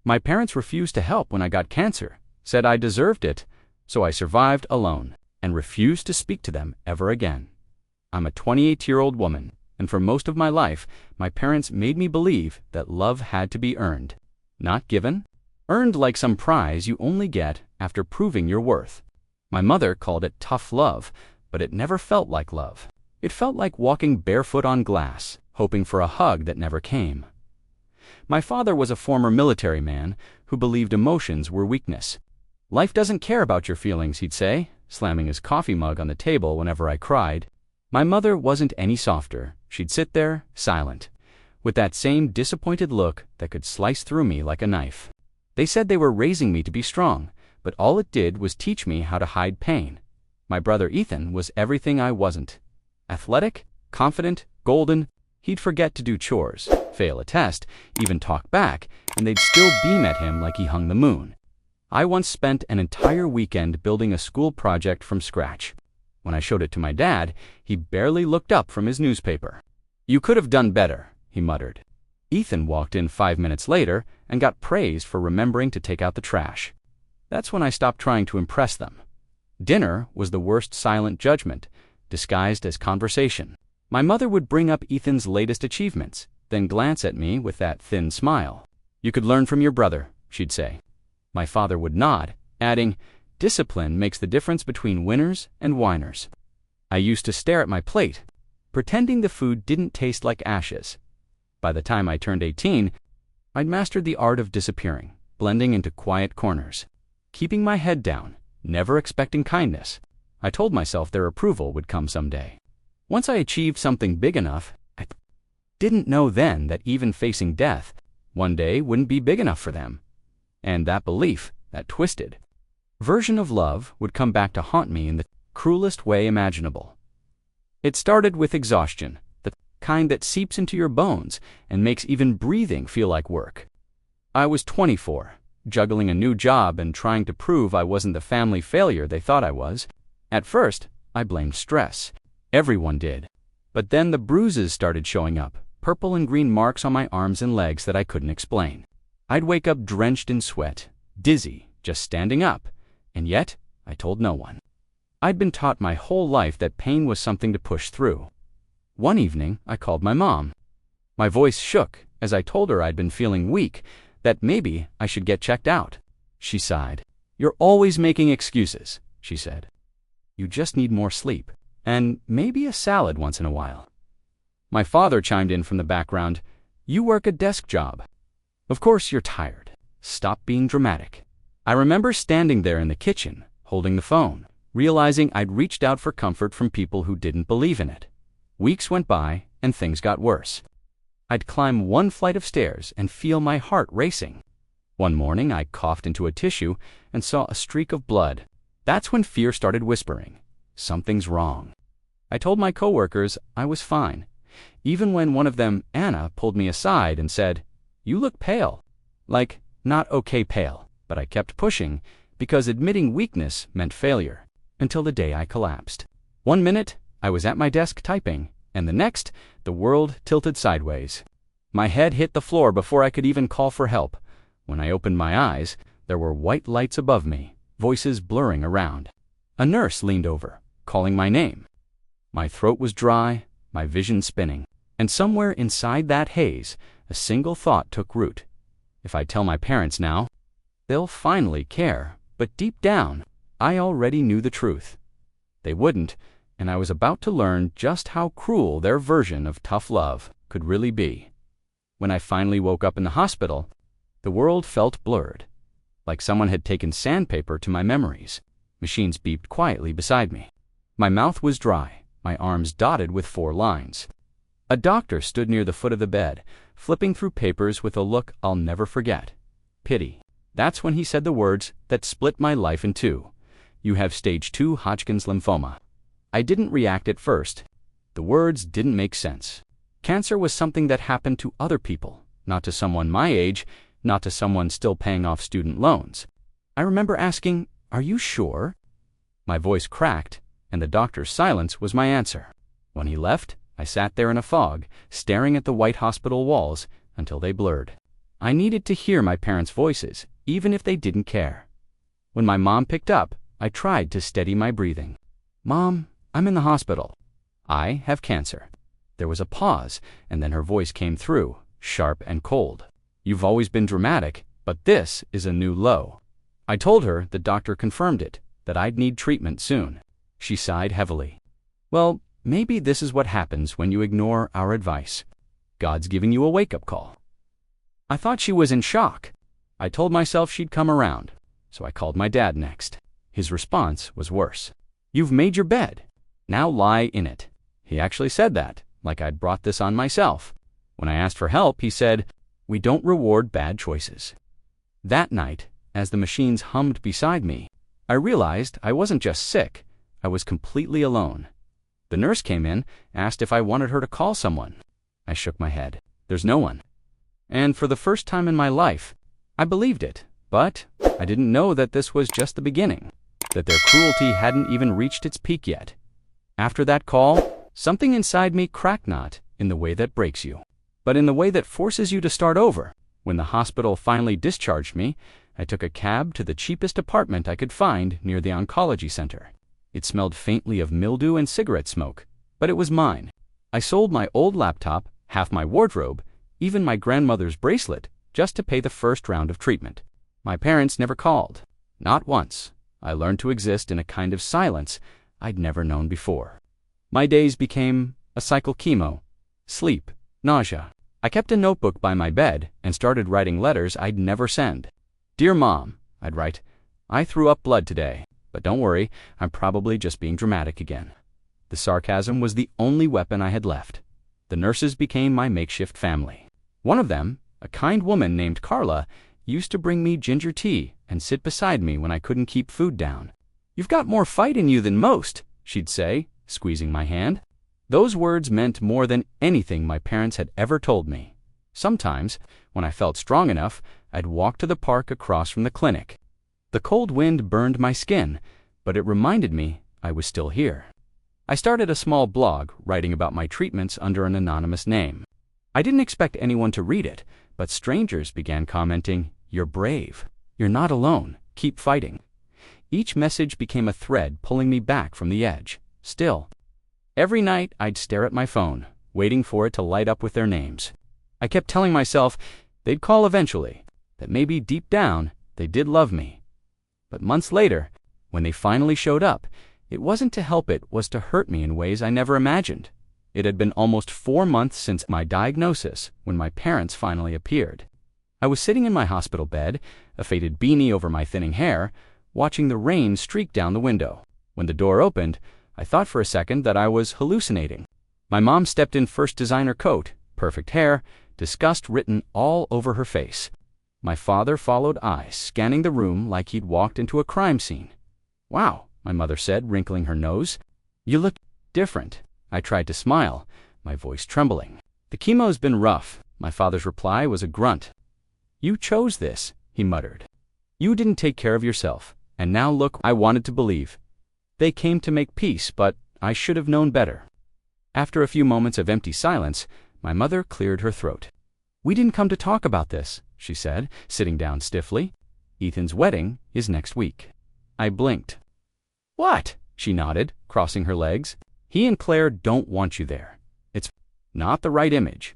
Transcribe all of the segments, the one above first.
My parents refused to help when I got cancer, said I deserved it, so I survived alone and refused to speak to them ever again. I'm a 28-year-old woman, and for most of my life, my parents made me believe that love had to be earned, not given. Earned like some prize you only get after proving your worth. My mother called it tough love, but it never felt like love. It felt like walking barefoot on glass, hoping for a hug that never came. My father was a former military man who believed emotions were weakness. Life doesn't care about your feelings, he'd say, slamming his coffee mug on the table whenever I cried. My mother wasn't any softer. She'd sit there, silent, with that same disappointed look that could slice through me like a knife. They said they were raising me to be strong, but all it did was teach me how to hide pain. My brother Ethan was everything I wasn't. Athletic, confident, golden. He'd forget to do chores, fail a test, even talk back, and they'd still beam at him like he hung the moon. I once spent an entire weekend building a school project from scratch. When I showed it to my dad, he barely looked up from his newspaper. "You could have done better," he muttered. Ethan walked in 5 minutes later and got praised for remembering to take out the trash. That's when I stopped trying to impress them. Dinner was the worst silent judgment, disguised as conversation. My mother would bring up Ethan's latest achievements, then glance at me with that thin smile. "You could learn from your brother," she'd say. My father would nod, adding, "Discipline makes the difference between winners and whiners." I used to stare at my plate, pretending the food didn't taste like ashes. By the time I turned 18, I'd mastered the art of disappearing, blending into quiet corners, keeping my head down, never expecting kindness. I told myself their approval would come someday. Once I achieved something big enough, I didn't know then that even facing death, one day wouldn't be big enough for them. And that belief, that twisted version of love, would come back to haunt me in the cruelest way imaginable. It started with exhaustion, the kind that seeps into your bones and makes even breathing feel like work. I was 24, juggling a new job and trying to prove I wasn't the family failure they thought I was. At first, I blamed stress. Everyone did. But then the bruises started showing up, purple and green marks on my arms and legs that I couldn't explain. I'd wake up drenched in sweat, dizzy, just standing up, and yet I told no one. I'd been taught my whole life that pain was something to push through. One evening, I called my mom. My voice shook as I told her I'd been feeling weak, that maybe I should get checked out. She sighed. "You're always making excuses," she said. "You just need more sleep, and maybe a salad once in a while." My father chimed in from the background. "You work a desk job. Of course you're tired. Stop being dramatic." I remember standing there in the kitchen, holding the phone, realizing I'd reached out for comfort from people who didn't believe in it. Weeks went by, and things got worse. I'd climb one flight of stairs and feel my heart racing. One morning, I coughed into a tissue and saw a streak of blood. That's when fear started whispering, "Something's wrong." I told my coworkers I was fine, even when one of them, Anna, pulled me aside and said, "You look pale." Like, not okay pale, but I kept pushing because admitting weakness meant failure, until the day I collapsed. 1 minute, I was at my desk typing, and the next, the world tilted sideways. My head hit the floor before I could even call for help. When I opened my eyes, there were white lights above me, voices blurring around. A nurse leaned over, calling my name. My throat was dry, my vision spinning, and somewhere inside that haze, a single thought took root. If I tell my parents now, they'll finally care, but deep down, I already knew the truth. They wouldn't, and I was about to learn just how cruel their version of tough love could really be. When I finally woke up in the hospital, the world felt blurred, like someone had taken sandpaper to my memories. Machines beeped quietly beside me. My mouth was dry, my arms dotted with 4 lines. A doctor stood near the foot of the bed, flipping through papers with a look I'll never forget. Pity. That's when he said the words that split my life in two. "You have stage 2 Hodgkin's lymphoma." I didn't react at first. The words didn't make sense. Cancer was something that happened to other people, not to someone my age, not to someone still paying off student loans. I remember asking, "Are you sure?" My voice cracked, and the doctor's silence was my answer. When he left, I sat there in a fog, staring at the white hospital walls until they blurred. I needed to hear my parents' voices, even if they didn't care. When my mom picked up, I tried to steady my breathing. "Mom, I'm in the hospital. I have cancer." There was a pause, and then her voice came through, sharp and cold. "You've always been dramatic, but this is a new low." I told her the doctor confirmed it, that I'd need treatment soon. She sighed heavily. "Well, maybe this is what happens when you ignore our advice. God's giving you a wake-up call." I thought she was in shock. I told myself she'd come around, so I called my dad next. His response was worse. "You've made your bed. Now lie in it." He actually said that, like I'd brought this on myself. When I asked for help, he said, "We don't reward bad choices." That night, as the machines hummed beside me, I realized I wasn't just sick, I was completely alone. The nurse came in, asked if I wanted her to call someone. I shook my head. There's no one. And for the first time in my life, I believed it, but I didn't know that this was just the beginning, that their cruelty hadn't even reached its peak yet. After that call, something inside me cracked, not in the way that breaks you, but in the way that forces you to start over. When the hospital finally discharged me, I took a cab to the cheapest apartment I could find near the oncology center. It smelled faintly of mildew and cigarette smoke, but it was mine. I sold my old laptop, half my wardrobe, even my grandmother's bracelet, just to pay the first round of treatment. My parents never called. Not once. I learned to exist in a kind of silence I'd never known before. My days became a cycle: chemo, sleep, nausea. I kept a notebook by my bed and started writing letters I'd never send. "Dear Mom," I'd write, "I threw up blood today, but don't worry, I'm probably just being dramatic again." The sarcasm was the only weapon I had left. The nurses became my makeshift family. One of them, a kind woman named Carla, used to bring me ginger tea and sit beside me when I couldn't keep food down. "You've got more fight in you than most," she'd say, squeezing my hand. Those words meant more than anything my parents had ever told me. Sometimes, when I felt strong enough, I'd walk to the park across from the clinic. The cold wind burned my skin, but it reminded me I was still here. I started a small blog writing about my treatments under an anonymous name. I didn't expect anyone to read it, but strangers began commenting, "You're brave. You're not alone. Keep fighting." Each message became a thread pulling me back from the edge. Still, every night I'd stare at my phone, waiting for it to light up with their names. I kept telling myself they'd call eventually, that maybe deep down they did love me. But months later, when they finally showed up, it wasn't to help, it was to hurt me in ways I never imagined. It had been almost 4 months since my diagnosis when my parents finally appeared. I was sitting in my hospital bed, a faded beanie over my thinning hair, watching the rain streak down the window. When the door opened, I thought for a second that I was hallucinating. My mom stepped in first designer coat, perfect hair, disgust written all over her face. My father followed, eyes scanning the room like he'd walked into a crime scene. "Wow," my mother said, wrinkling her nose. "You look different." I tried to smile, my voice trembling. "The chemo's been rough." My father's reply was a grunt. "You chose this," he muttered. "You didn't take care of yourself, and now look." I wanted to believe. They came to make peace, but I should have known better. After a few moments of empty silence, my mother cleared her throat. "We didn't come to talk about this," she said, sitting down stiffly. "Ethan's wedding is next week." I blinked. "What?" she nodded, crossing her legs. "He and Claire don't want you there. It's not the right image."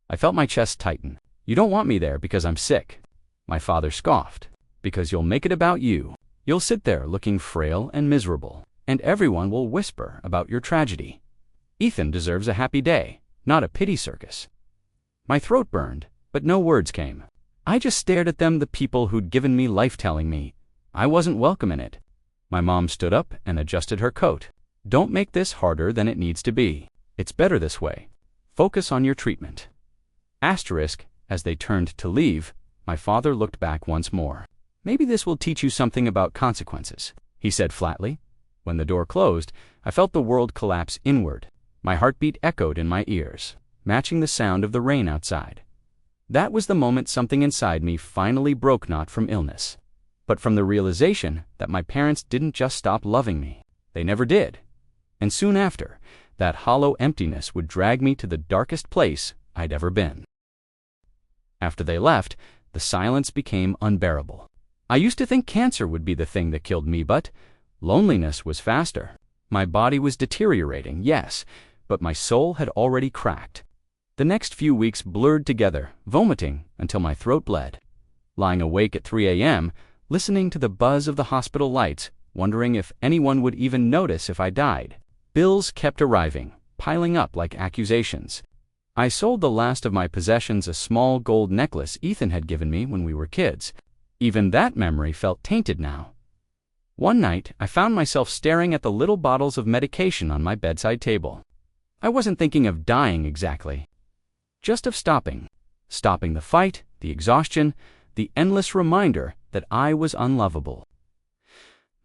I felt my chest tighten. "You don't want me there because I'm sick." My father scoffed. "Because you'll make it about you. You'll sit there looking frail and miserable, and everyone will whisper about your tragedy. Ethan deserves a happy day, not a pity circus." My throat burned, but no words came. I just stared at them, the people who'd given me life, telling me I wasn't welcome in it. My mom stood up and adjusted her coat. "Don't make this harder than it needs to be. It's better this way. Focus on your treatment." Asterisk, as they turned to leave, my father looked back once more. "Maybe this will teach you something about consequences," he said flatly. When the door closed, I felt the world collapse inward. My heartbeat echoed in my ears, matching the sound of the rain outside. That was the moment something inside me finally broke, not from illness, but from the realization that my parents didn't just stop loving me. They never did. And soon after, that hollow emptiness would drag me to the darkest place I'd ever been. After they left, the silence became unbearable. I used to think cancer would be the thing that killed me, but loneliness was faster. My body was deteriorating, yes, but my soul had already cracked. The next few weeks blurred together, vomiting until my throat bled. Lying awake at 3 a.m., listening to the buzz of the hospital lights, wondering if anyone would even notice if I died. Bills kept arriving, piling up like accusations. I sold the last of my possessions, a small gold necklace Ethan had given me when we were kids. Even that memory felt tainted now. One night, I found myself staring at the little bottles of medication on my bedside table. I wasn't thinking of dying exactly, just of stopping. Stopping the fight, the exhaustion, the endless reminder that I was unlovable.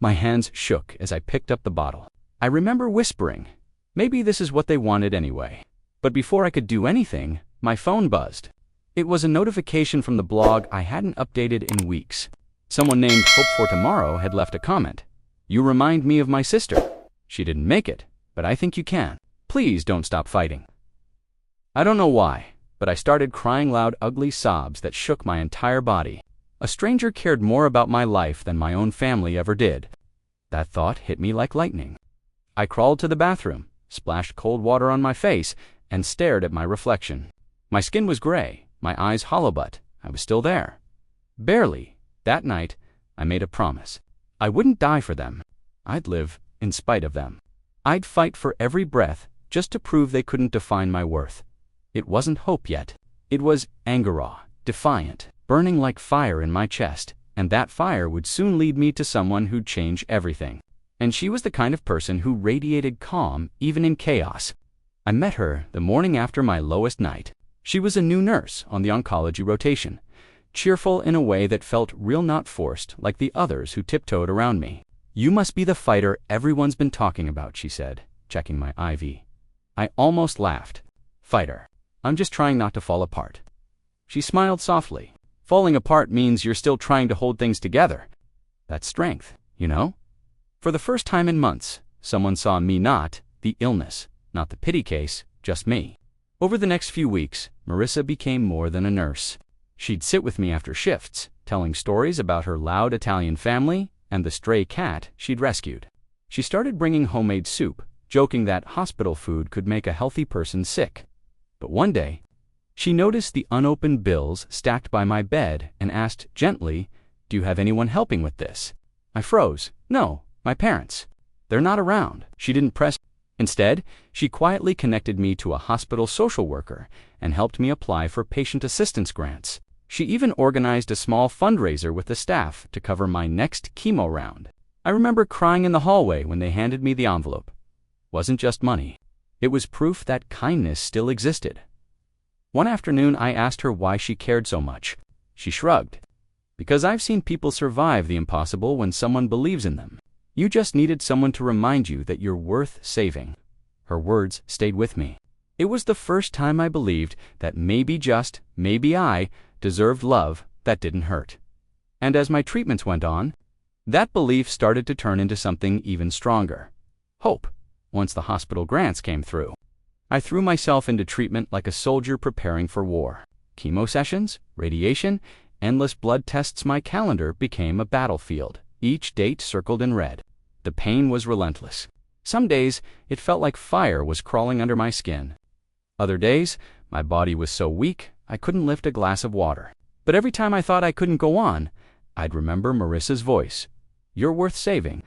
My hands shook as I picked up the bottle. I remember whispering, maybe this is what they wanted anyway. But before I could do anything, my phone buzzed. It was a notification from the blog I hadn't updated in weeks. Someone named Hope for Tomorrow had left a comment. "You remind me of my sister. She didn't make it, but I think you can. Please don't stop fighting." I don't know why, but I started crying loud, ugly sobs that shook my entire body. A stranger cared more about my life than my own family ever did. That thought hit me like lightning. I crawled to the bathroom, splashed cold water on my face, and stared at my reflection. My skin was gray, my eyes hollow, but I was still there. Barely. That night, I made a promise. I wouldn't die for them. I'd live in spite of them. I'd fight for every breath just to prove they couldn't define my worth. It wasn't hope yet. It was anger, defiant, burning like fire in my chest, and that fire would soon lead me to someone who'd change everything. And she was the kind of person who radiated calm even in chaos. I met her the morning after my lowest night. She was a new nurse on the oncology rotation, cheerful in a way that felt real, not forced, like the others who tiptoed around me. "You must be the fighter everyone's been talking about," she said, checking my IV. I almost laughed. "Fighter. I'm just trying not to fall apart." She smiled softly. "Falling apart means you're still trying to hold things together. That's strength, you know?" For the first time in months, someone saw me, not the illness, not the pity case, just me. Over the next few weeks, Marissa became more than a nurse. She'd sit with me after shifts, telling stories about her loud Italian family and the stray cat she'd rescued. She started bringing homemade soup, joking that hospital food could make a healthy person sick. But one day, she noticed the unopened bills stacked by my bed and asked gently, "Do you have anyone helping with this?" I froze. "No, my parents. They're not around." She didn't press. Instead, she quietly connected me to a hospital social worker and helped me apply for patient assistance grants. She even organized a small fundraiser with the staff to cover my next chemo round. I remember crying in the hallway when they handed me the envelope. Wasn't just money. It was proof that kindness still existed. One afternoon, I asked her why she cared so much. She shrugged. "Because I've seen people survive the impossible when someone believes in them. You just needed someone to remind you that you're worth saving." Her words stayed with me. It was the first time I believed that maybe, just maybe, I deserved love that didn't hurt. And as my treatments went on, that belief started to turn into something even stronger. Hope, once the hospital grants came through. I threw myself into treatment like a soldier preparing for war. Chemo sessions, radiation, endless blood tests. My calendar became a battlefield, each date circled in red. The pain was relentless. Some days, it felt like fire was crawling under my skin. Other days, my body was so weak, I couldn't lift a glass of water. But every time I thought I couldn't go on, I'd remember Marissa's voice. "You're worth saving."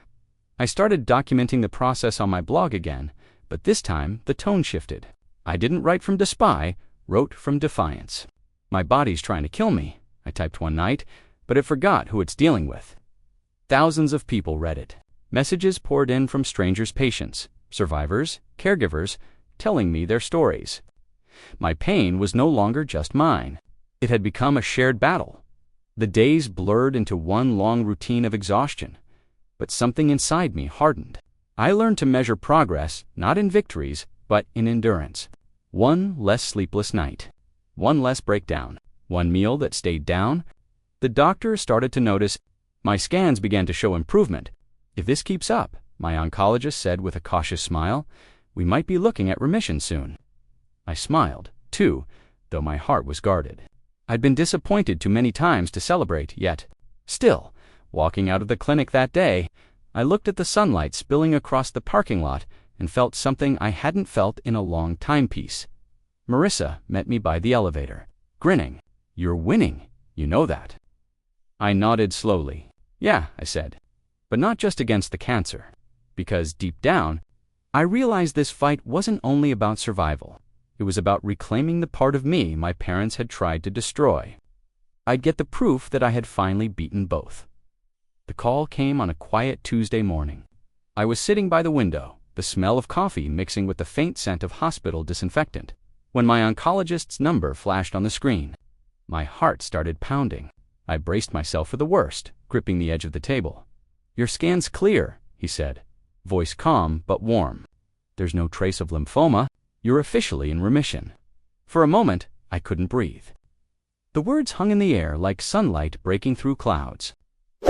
I started documenting the process on my blog again, but this time the tone shifted. I didn't write from despair, wrote from defiance. "My body's trying to kill me," I typed one night, but it forgot who it's dealing with. Thousands of people read it. Messages poured in from strangers, patients, survivors, caregivers, telling me their stories. My pain was no longer just mine. It had become a shared battle. The days blurred into one long routine of exhaustion, but something inside me hardened. I learned to measure progress not in victories, but in endurance. One less sleepless night, one less breakdown, one meal that stayed down. The doctor started to notice. My scans began to show improvement. "If this keeps up," my oncologist said with a cautious smile, "we might be looking at remission soon." I smiled, too, though my heart was guarded. I'd been disappointed too many times to celebrate, yet, still, walking out of the clinic that day, I looked at the sunlight spilling across the parking lot and felt something I hadn't felt in a long timepiece. Marissa met me by the elevator, grinning. "You're winning, you know that." I nodded slowly. "Yeah," I said, "but not just against the cancer. Because deep down, I realized this fight wasn't only about survival. It was about reclaiming the part of me my parents had tried to destroy. I'd get the proof that I had finally beaten both." The call came on a quiet Tuesday morning. I was sitting by the window, the smell of coffee mixing with the faint scent of hospital disinfectant, when my oncologist's number flashed on the screen. My heart started pounding. I braced myself for the worst, gripping the edge of the table. "Your scan's clear," he said, voice calm but warm. "There's no trace of lymphoma. You're officially in remission." For a moment, I couldn't breathe. The words hung in the air like sunlight breaking through clouds.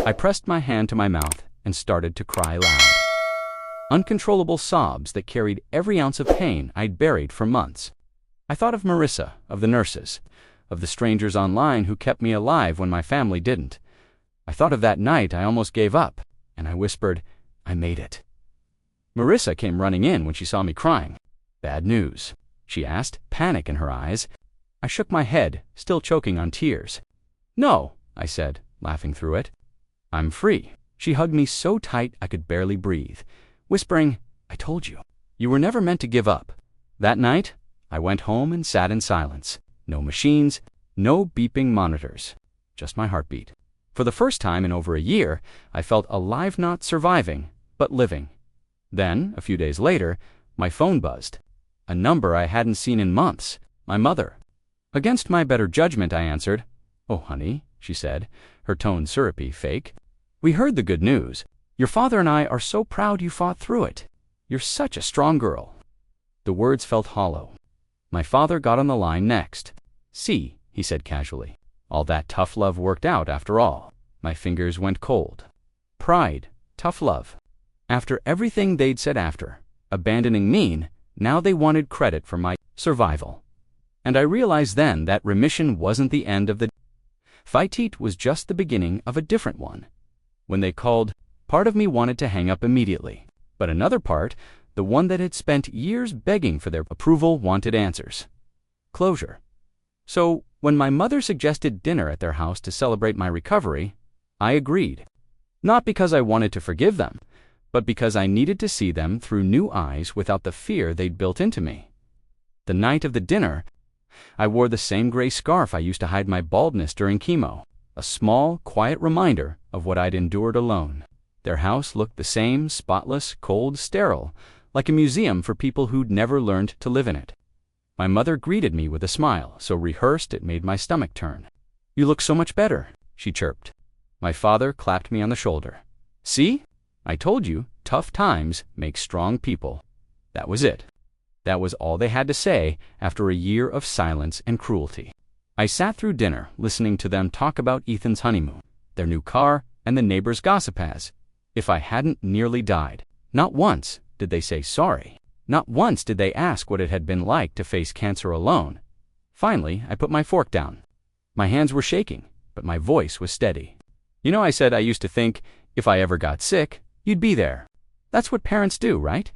I pressed my hand to my mouth and started to cry loud. Uncontrollable sobs that carried every ounce of pain I'd buried for months. I thought of Marissa, of the nurses, of the strangers online who kept me alive when my family didn't. I thought of that night I almost gave up, and I whispered, "I made it." Marissa came running in when she saw me crying. "Bad news?" she asked, panic in her eyes. I shook my head, still choking on tears. "No," I said, laughing through it. "I'm free." She hugged me so tight I could barely breathe, whispering, "I told you, you were never meant to give up." That night, I went home and sat in silence. No machines, no beeping monitors, just my heartbeat. For the first time in over a year, I felt alive, not surviving, but living. Then, a few days later, my phone buzzed. A number I hadn't seen in months. My mother. Against my better judgment, I answered. "Oh, honey," she said, her tone syrupy, fake. "We heard the good news. Your father and I are so proud you fought through it. You're such a strong girl." The words felt hollow. My father got on the line next. "See," he said casually, "all that tough love worked out after all." My fingers went cold. Pride, tough love. After everything they'd said after, abandoning me, now they wanted credit for my survival. And I realized then that remission wasn't the end of the fight, was just the beginning of a different one. When they called, part of me wanted to hang up immediately, but another part, the one that had spent years begging for their approval, wanted answers. Closure. So, when my mother suggested dinner at their house to celebrate my recovery, I agreed. Not because I wanted to forgive them, but because I needed to see them through new eyes without the fear they'd built into me. The night of the dinner, I wore the same gray scarf I used to hide my baldness during chemo, a small, quiet reminder of what I'd endured alone. Their house looked the same, spotless, cold, sterile, like a museum for people who'd never learned to live in it. My mother greeted me with a smile, so rehearsed it made my stomach turn. "You look so much better," she chirped. My father clapped me on the shoulder. "See? I told you, tough times make strong people." That was it. That was all they had to say after a year of silence and cruelty. I sat through dinner, listening to them talk about Ethan's honeymoon, their new car, and the neighbors' gossip as if I hadn't nearly died. Not once did they say sorry. Not once did they ask what it had been like to face cancer alone. Finally, I put my fork down. My hands were shaking, but my voice was steady. "You know, I said I used to think, if I ever got sick, you'd be there. That's what parents do, right?"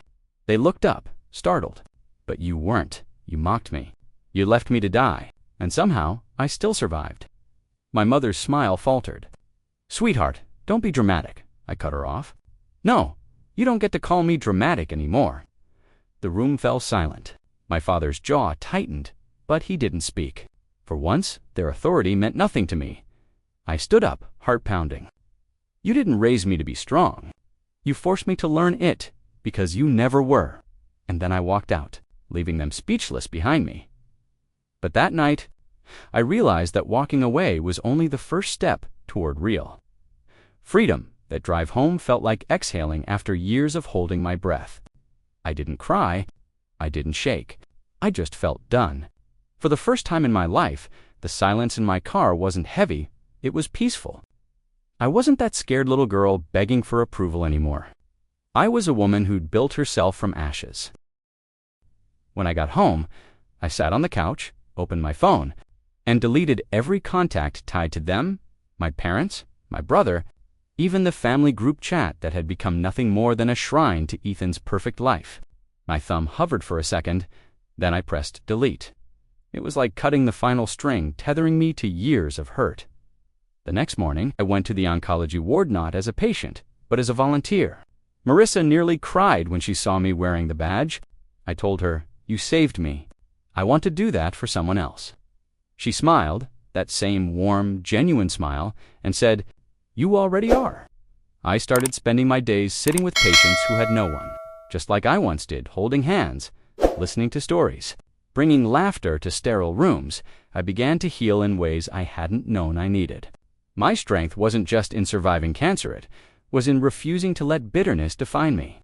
They looked up, startled. "But you weren't. You mocked me. You left me to die. And somehow, I still survived." My mother's smile faltered. "Sweetheart, don't be dramatic," I cut her off. "No, you don't get to call me dramatic anymore." The room fell silent. My father's jaw tightened, but he didn't speak. For once, their authority meant nothing to me. I stood up, heart pounding. "You didn't raise me to be strong. You forced me to learn it, because you never were." And then I walked out, leaving them speechless behind me. But that night, I realized that walking away was only the first step toward real freedom. That drive home felt like exhaling after years of holding my breath. I didn't cry. I didn't shake. I just felt done. For the first time in my life, the silence in my car wasn't heavy, it was peaceful. I wasn't that scared little girl begging for approval anymore. I was a woman who'd built herself from ashes. When I got home, I sat on the couch, opened my phone, and deleted every contact tied to them, my parents, my brother, even the family group chat that had become nothing more than a shrine to Ethan's perfect life. My thumb hovered for a second, then I pressed delete. It was like cutting the final string, tethering me to years of hurt. The next morning, I went to the oncology ward not as a patient, but as a volunteer. Marissa nearly cried when she saw me wearing the badge. I told her, "You saved me. I want to do that for someone else." She smiled, that same warm, genuine smile, and said, "You already are." I started spending my days sitting with patients who had no one, just like I once did, holding hands, listening to stories, bringing laughter to sterile rooms. I began to heal in ways I hadn't known I needed. My strength wasn't just in surviving cancer, it was in refusing to let bitterness define me.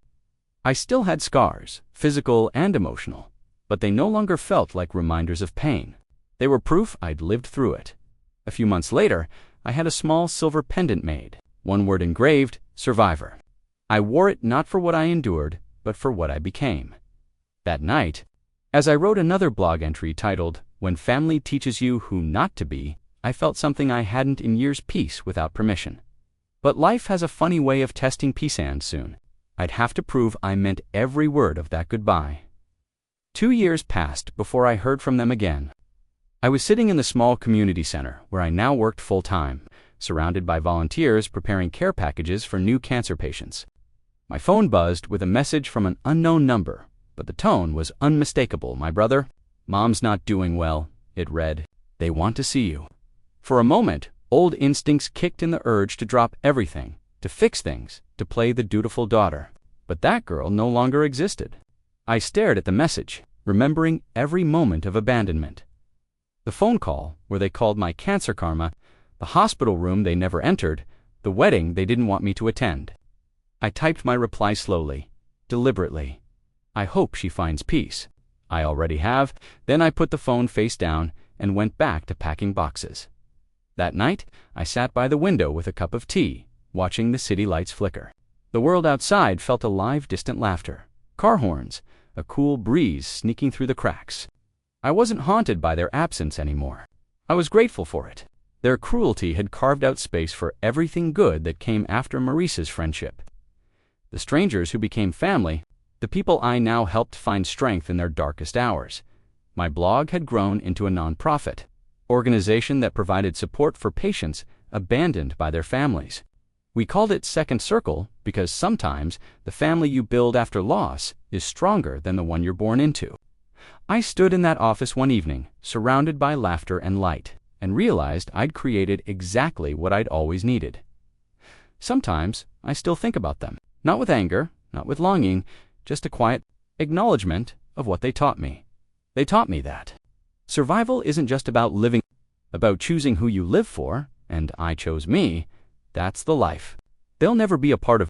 I still had scars, physical and emotional, but they no longer felt like reminders of pain. They were proof I'd lived through it. A few months later, I had a small silver pendant made, one word engraved, "Survivor." I wore it not for what I endured, but for what I became. That night, as I wrote another blog entry titled, "When Family Teaches You Who Not to Be," I felt something I hadn't in years, peace without permission. But life has a funny way of testing peace, and soon I'd have to prove I meant every word of that goodbye. 2 years passed before I heard from them again. I was sitting in the small community center where I now worked full-time, surrounded by volunteers preparing care packages for new cancer patients. My phone buzzed with a message from an unknown number, but the tone was unmistakable. "My brother, Mom's not doing well," it read. "They want to see you." For a moment, old instincts kicked in the urge to drop everything, to fix things, to play the dutiful daughter. But that girl no longer existed. I stared at the message, remembering every moment of abandonment. The phone call where they called my cancer karma, the hospital room they never entered, the wedding they didn't want me to attend. I typed my reply slowly, deliberately. "I hope she finds peace. I already have." Then I put the phone face down and went back to packing boxes. That night, I sat by the window with a cup of tea, watching the city lights flicker. The world outside felt alive, distant laughter, car horns, a cool breeze sneaking through the cracks. I wasn't haunted by their absence anymore. I was grateful for it. Their cruelty had carved out space for everything good that came after Maurice's friendship. The strangers who became family, the people I now helped find strength in their darkest hours. My blog had grown into a nonprofit organization that provided support for patients abandoned by their families. We called it Second Circle because sometimes the family you build after loss is stronger than the one you're born into. I stood in that office one evening, surrounded by laughter and light, and realized I'd created exactly what I'd always needed. Sometimes I still think about them, not with anger, not with longing, just a quiet acknowledgement of what they taught me. They taught me that survival isn't just about living, about choosing who you live for, and I chose me. That's the life. They'll never be a part of